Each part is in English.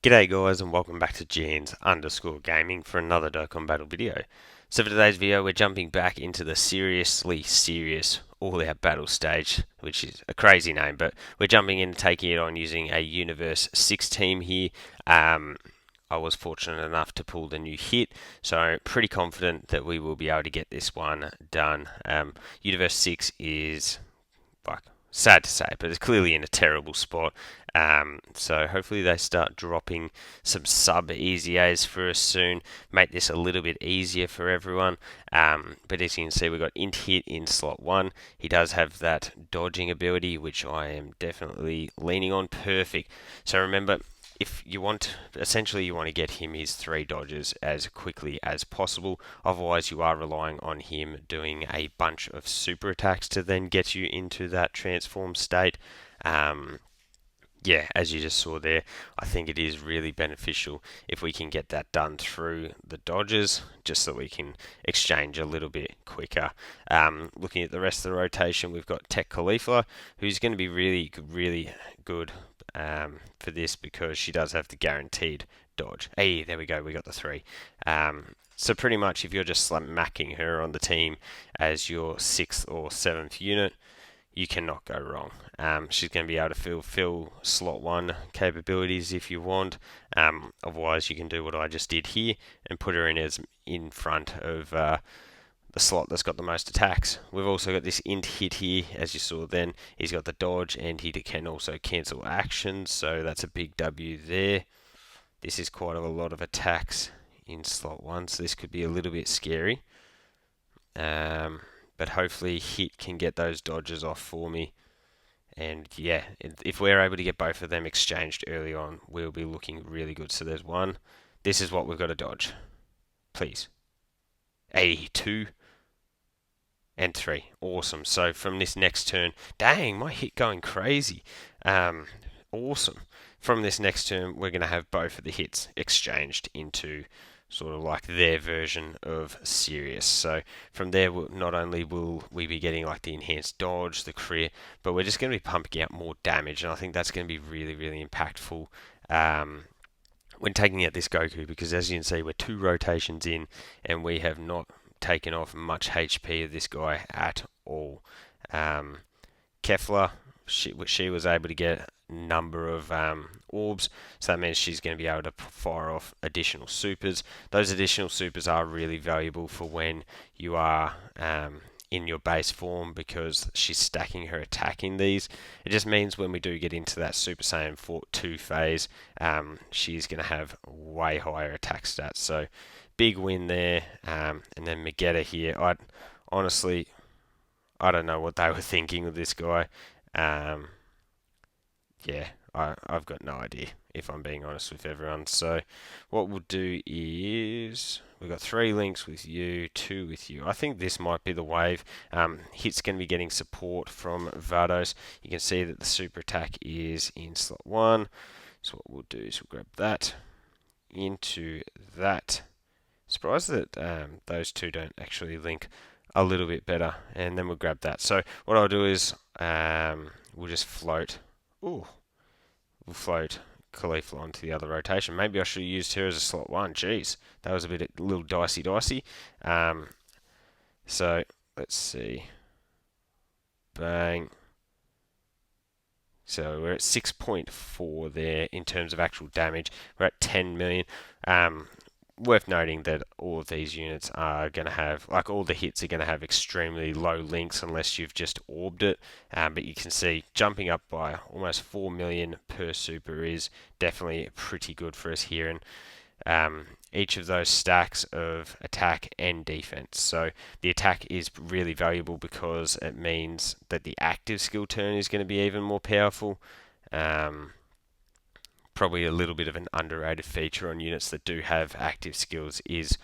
G'day guys and welcome back to Jeans_gaming for another Dokkan Battle video. So for today's video we're jumping back into the seriously serious all-out battle stage, which is a crazy name, but we're jumping in and taking it on using a Universe 6 team here. I was fortunate enough to pull the new hit, so pretty confident that we will be able to get this one done. Universe 6 is like sad to say, but it's clearly in a terrible spot. So hopefully they start dropping some sub easy A's for us soon, make this a little bit easier for everyone. But as you can see, we've got int hit in slot 1. He does have that dodging ability, which I am definitely leaning on. Perfect. So remember, if you want, essentially you want to get him his 3 dodges as quickly as possible. Otherwise you are relying on him doing a bunch of super attacks to then get you into that transform state. Yeah, as you just saw there, I think it is really beneficial if we can get that done through the dodges, just so we can exchange a little bit quicker. Looking at the rest of the rotation, we've got Tech Khalifa, who's going to be really good for this because she does have the guaranteed dodge. Hey, there we go, we got the 3. So pretty much if you're just macking her on the team as your 6th or 7th unit, you cannot go wrong. She's going to be able to fill slot 1 capabilities if you want. Otherwise, you can do what I just did here and put her in front of the slot that's got the most attacks. We've also got this int hit here, as you saw then. He's got the dodge and he can also cancel actions, so that's a big W there. This is quite a lot of attacks in slot 1, so this could be a little bit scary. But hopefully hit can get those dodges off for me. And yeah, if we're able to get both of them exchanged early on, we'll be looking really good. So there's 1. This is what we've got to dodge. Please. 82 and 3. Awesome. So from this next turn, dang, my hit going crazy. Awesome. From this next turn, we're going to have both of the hits exchanged into sort of like their version of Sirius. So from there, not only will we be getting like the enhanced dodge, the crit, but we're just going to be pumping out more damage, and I think that's going to be really impactful when taking out this Goku, because as you can see, we're 2 rotations in, and we have not taken off much HP of this guy at all. Kefla, she was able to get a number of orbs, so that means she's going to be able to fire off additional supers. Those additional supers are really valuable for when you are in your base form, because she's stacking her attack in these. It just means when we do get into that Super Saiyan 2 phase, she's going to have way higher attack stats. So big win there. And then Megetta here, honestly, I don't know what they were thinking with this guy. Yeah, I've got no idea, if I'm being honest with everyone. So what we'll do is we've got 3 links with you, 2 with you. I think this might be the wave. Hit's going to be getting support from Vados. You can see that the super attack is in slot 1. So what we'll do is we'll grab that into that. Surprised that those 2 don't actually link a little bit better, and then we'll grab that. So what I'll do is we'll just float. Ooh, we'll float Khalifa onto the other rotation. Maybe I should have used her as a slot 1. Jeez, that was a little dicey. So let's see. Bang. So we're at 6.4 there in terms of actual damage. We're at 10 million. Worth noting that all of these units are going to have, like all the hits are going to have extremely low links unless you've just orbed it. But you can see jumping up by almost 4 million per super is definitely pretty good for us here. And each of those stacks of attack and defense. So the attack is really valuable because it means that the active skill turn is going to be even more powerful. Probably a little bit of an underrated feature on units that do have active skills is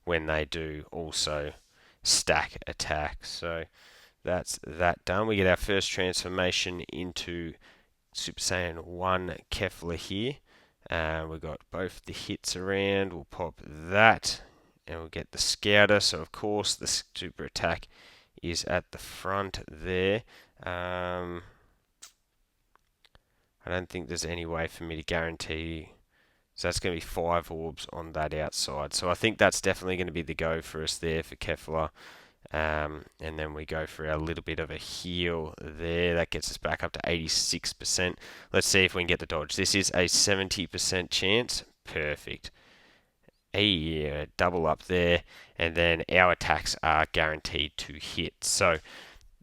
when they do also stack attack. So that's that done. We get our first transformation into Super Saiyan 1 Kefla here. We've got both the hits around. We'll pop that and we'll get the Scouter. So of course the super attack is at the front there. I don't think there's any way for me to guarantee So that's going to be 5 orbs on that outside. So I think that's definitely going to be the go for us there for Kefla. And then we go for a little bit of a heal there. That gets us back up to 86%. Let's see if we can get the dodge. This is a 70% chance. Perfect. A double up there. And then our attacks are guaranteed to hit. So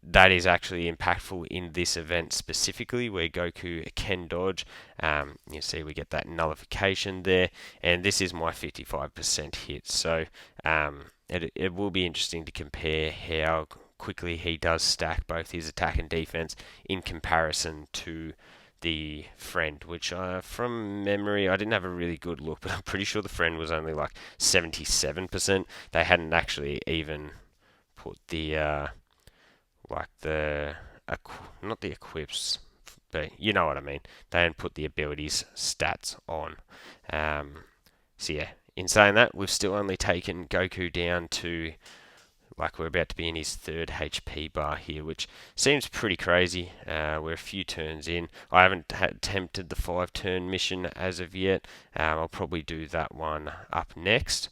that is actually impactful in this event specifically where Goku can dodge. You see we get that nullification there, and this is my 55% hit. So it will be interesting to compare how quickly he does stack both his attack and defense in comparison to the friend, which from memory I didn't have a really good look, but I'm pretty sure the friend was only like 77%. They hadn't actually even put the like the not the equips, but you know what I mean. They didn't put the abilities stats on. So yeah, in saying that, we've still only taken Goku down to like we're about to be in his 3rd HP bar here, which seems pretty crazy. We're a few turns in. I haven't attempted the 5-turn mission as of yet. I'll probably do that one up next.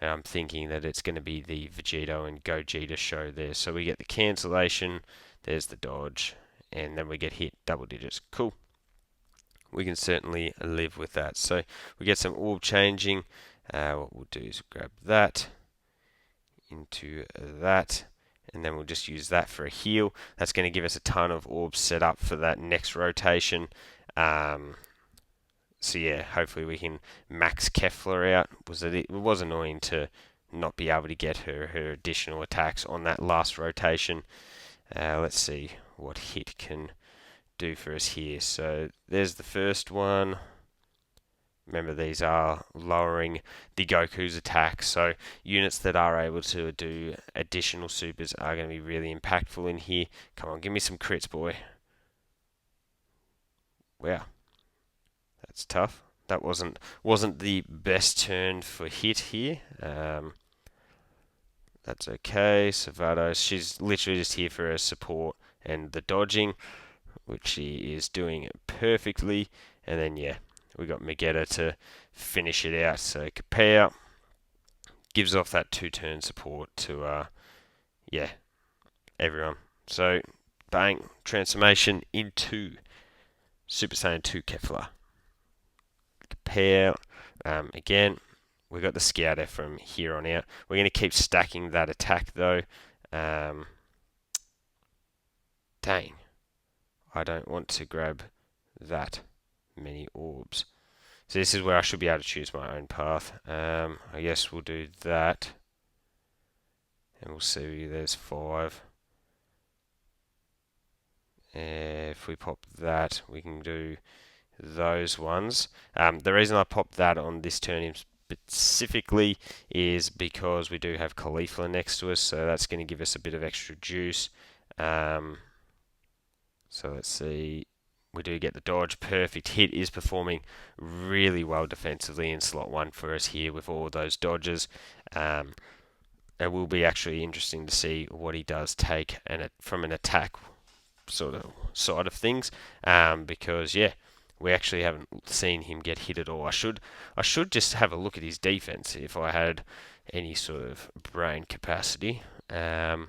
And I'm thinking that it's going to be the Vegito and Gogeta show there. So we get the cancellation, there's the dodge, and then we get hit double digits. Cool. We can certainly live with that. So we get some orb changing. What we'll do is grab that into that, and then we'll just use that for a heal. That's going to give us a ton of orbs set up for that next rotation. So yeah, hopefully we can max Kefla out. It was annoying to not be able to get her additional attacks on that last rotation. Let's see what hit can do for us here. So there's the first one. Remember, these are lowering the Goku's attack, so units that are able to do additional supers are going to be really impactful in here. Come on, give me some crits, boy. Wow. That's tough. That wasn't the best turn for hit here. That's okay. Savato, she's literally just here for her support and the dodging, which she is doing perfectly. And then yeah, we got Megetta to finish it out. So Capella gives off that 2-turn support to yeah, everyone. So bang, transformation into Super Saiyan 2 Kefla. Pair. Again, we got the Scouter from here on out. We're going to keep stacking that attack though. Dang. I don't want to grab that many orbs. So this is where I should be able to choose my own path. I guess we'll do that. And we'll see there's 5. If we pop that, we can do those ones. The reason I popped that on this turn specifically is because we do have Caulifla next to us, so that's going to give us a bit of extra juice. So let's see. We do get the dodge. Perfect. Hit is performing really well defensively in slot 1 for us here with all those dodges. It will be actually interesting to see what he does take from an attack sort of side of things, because yeah, we actually haven't seen him get hit at all. I should just have a look at his defense if I had any sort of brain capacity. But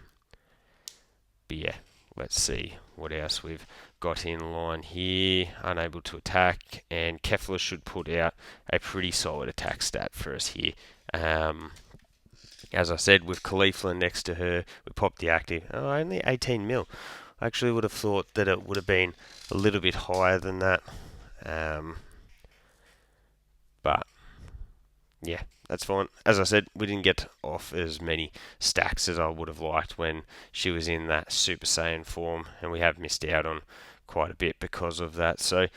yeah, let's see what else we've got in line here. Unable to attack, and Kefla should put out a pretty solid attack stat for us here. As I said, with Caulifla next to her, we popped the active. Oh, only 18 mil. I actually would have thought that it would have been a little bit higher than that. But yeah, that's fine. As I said, we didn't get off as many stacks as I would have liked when she was in that Super Saiyan form, and we have missed out on quite a bit because of that. So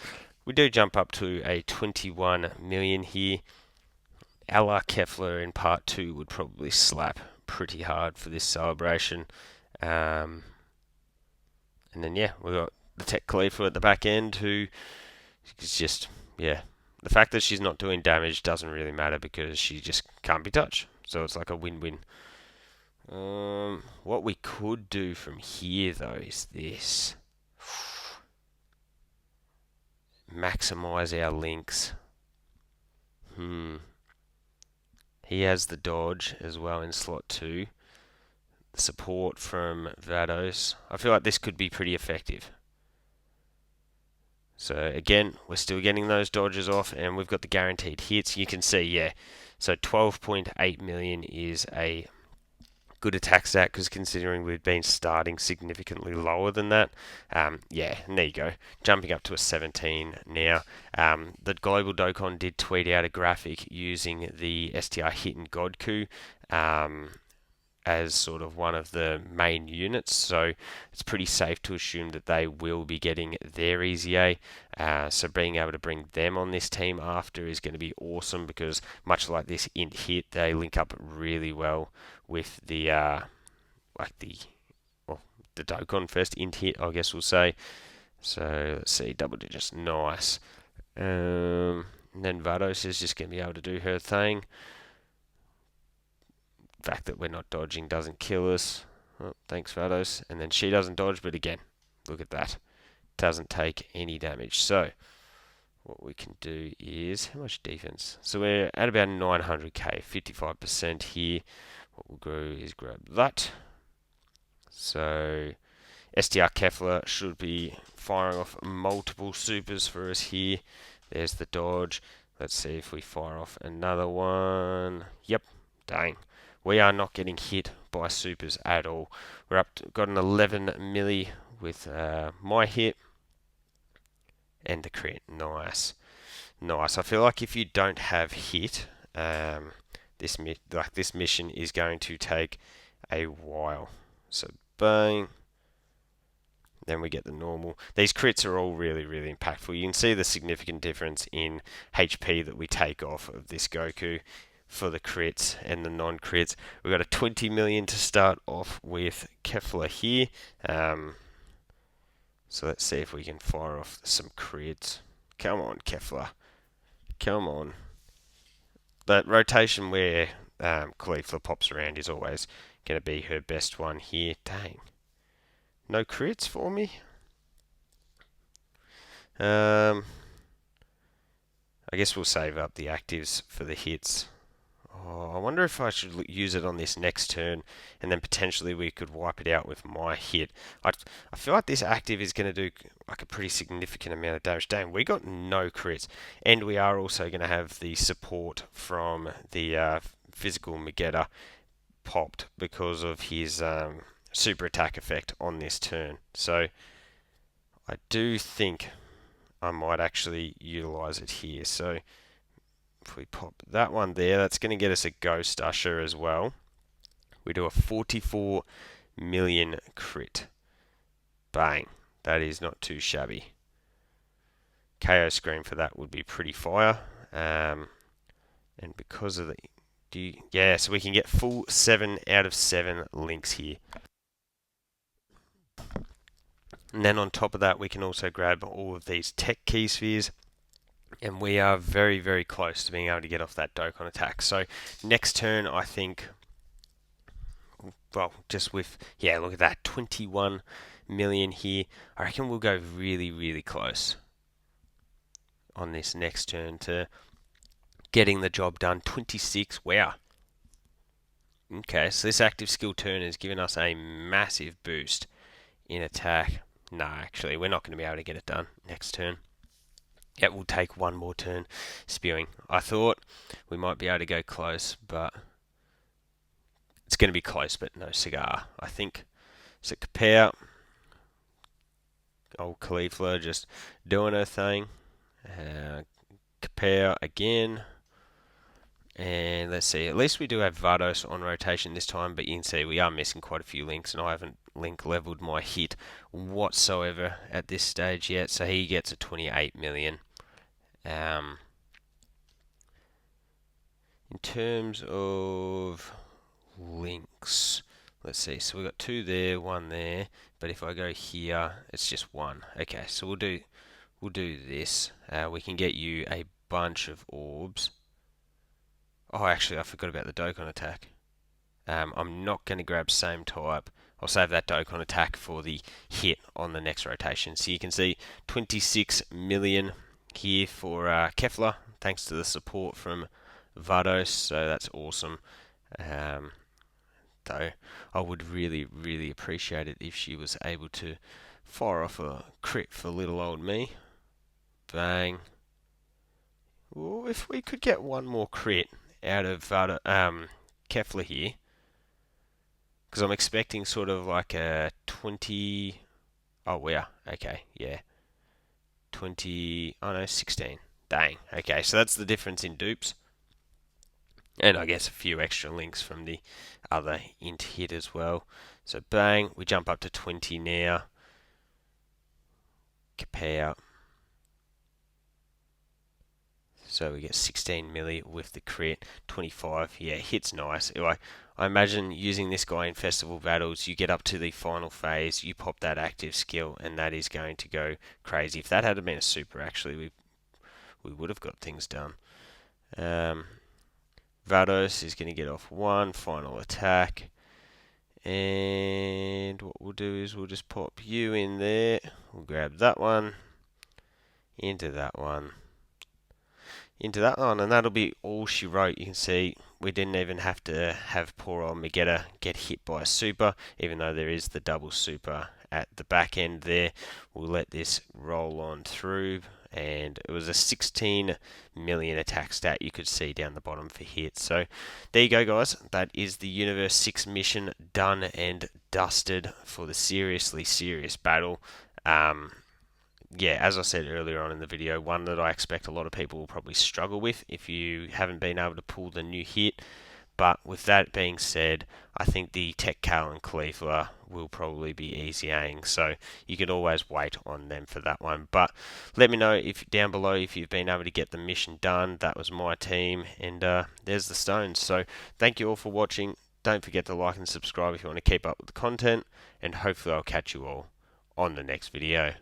we do jump up to a 21 million here. A la Kefla in part 2 would probably slap pretty hard for this celebration. And then yeah, we got the Tech Khalifa at the back end, who is just, yeah, the fact that she's not doing damage doesn't really matter because she just can't be touched. So it's like a win-win. What we could do from here though is this. Maximize our links. He has the dodge as well in slot 2. The support from Vados. I feel like this could be pretty effective. So again, we're still getting those dodges off, and we've got the guaranteed hits. You can see, yeah. So 12.8 million is a good attack stat, because considering we've been starting significantly lower than that, yeah, and there you go, jumping up to a 17 now. The global Dokkan did tweet out a graphic using the STR Hit and Godku as sort of one of the main units, so it's pretty safe to assume that they will be getting their Easy A. So being able to bring them on this team after is going to be awesome, because much like this int hit, they link up really well with the the Dokkan first int hit, I guess we'll say. So let's see, double digits, nice. And then Vados is just going to be able to do her thing. The fact that we're not dodging doesn't kill us. Oh, thanks, Vados. And then she doesn't dodge, but again, look at that. Doesn't take any damage. So what we can do is, how much defense? So we're at about 900k, 55% here. What we'll do is grab that. So STR Kefla should be firing off multiple supers for us here. There's the dodge. Let's see if we fire off another one. Yep, dang. We are not getting hit by supers at all. We're up to, got an 11 milli with my hit and the crit. Nice, nice. I feel like if you don't have hit, this mission is going to take a while. So bang. Then we get the normal. These crits are all really, really impactful. You can see the significant difference in HP that we take off of this Goku for the crits and the non-crits. We've got a 20 million to start off with Kefla here. So let's see if we can fire off some crits. Come on, Kefla. Come on. That rotation where Caulifla pops around is always going to be her best one here. Dang. No crits for me? I guess we'll save up the actives for the hits. Oh, I wonder if I should use it on this next turn, and then potentially we could wipe it out with my hit. I feel like this active is going to do like a pretty significant amount of damage. Damn, we got no crits, and we are also going to have the support from the physical Megetta popped because of his super attack effect on this turn. So I do think I might actually utilize it here. So if we pop that one there, that's going to get us a Ghost Usher as well. We do a 44 million crit. Bang. That is not too shabby. KO screen for that would be pretty fire. And because of the... yeah, so we can get full 7 out of 7 links here. And then on top of that, we can also grab all of these tech key spheres. And we are very, very close to being able to get off that Dokkan attack. So next turn, I think, well, just with, yeah, look at that, 21 million here. I reckon we'll go really, really close on this next turn to getting the job done. 26, wow. Okay, so this active skill turn has given us a massive boost in attack. No, actually, we're not going to be able to get it done next turn. It will take one more turn spewing. I thought we might be able to go close, but it's going to be close, but no cigar, I think. So Kapow, old Caulifla just doing her thing. Kapow again. And let's see, at least we do have Vados on rotation this time, but you can see we are missing quite a few links, and I haven't link leveled my hit whatsoever at this stage yet, so he gets a 28 million. In terms of links, let's see, so we've got 2 there, 1 there, but if I go here, it's just 1. Okay, so we'll do this. We can get you a bunch of orbs. Oh, actually, I forgot about the Dokkan attack. I'm not going to grab same type. I'll save that Dokkan attack for the hit on the next rotation. So you can see 26 million here for Kefla, thanks to the support from Vados, so that's awesome. Um, though I would really, really appreciate it if she was able to fire off a crit for little old me. Bang. Ooh, if we could get one more crit out of Kefla here, because I'm expecting sort of like a 20. Oh, wow. Okay, yeah. 20. Oh, no, 16. Dang. Okay, so that's the difference in dupes. And I guess a few extra links from the other int hit as well. So bang, we jump up to 20 now. Kapow. So we get 16 milli with the crit, 25. Yeah, hits nice. I imagine using this guy in festival battles, you get up to the final phase, you pop that active skill, and that is going to go crazy. If that had been a super, actually, we would have got things done. Vados is going to get off one final attack. And what we'll do is we'll just pop you in there. We'll grab that one, into that one, into that one, and that'll be all she wrote. You can see we didn't even have to have poor old Megetta get hit by a super, even though there is the double super at the back end there. We'll let this roll on through, and it was a 16 million attack stat you could see down the bottom for hits. So there you go, guys. That is the Universe 6 mission done and dusted for the seriously serious battle. Yeah, as I said earlier on in the video, one that I expect a lot of people will probably struggle with if you haven't been able to pull the new hit. But with that being said, I think the Tech Cal and Cleaver will probably be easying, so you could always wait on them for that one. But let me know if down below if you've been able to get the mission done. That was my team, and there's the stones. So thank you all for watching. Don't forget to like and subscribe if you want to keep up with the content, and hopefully I'll catch you all on the next video.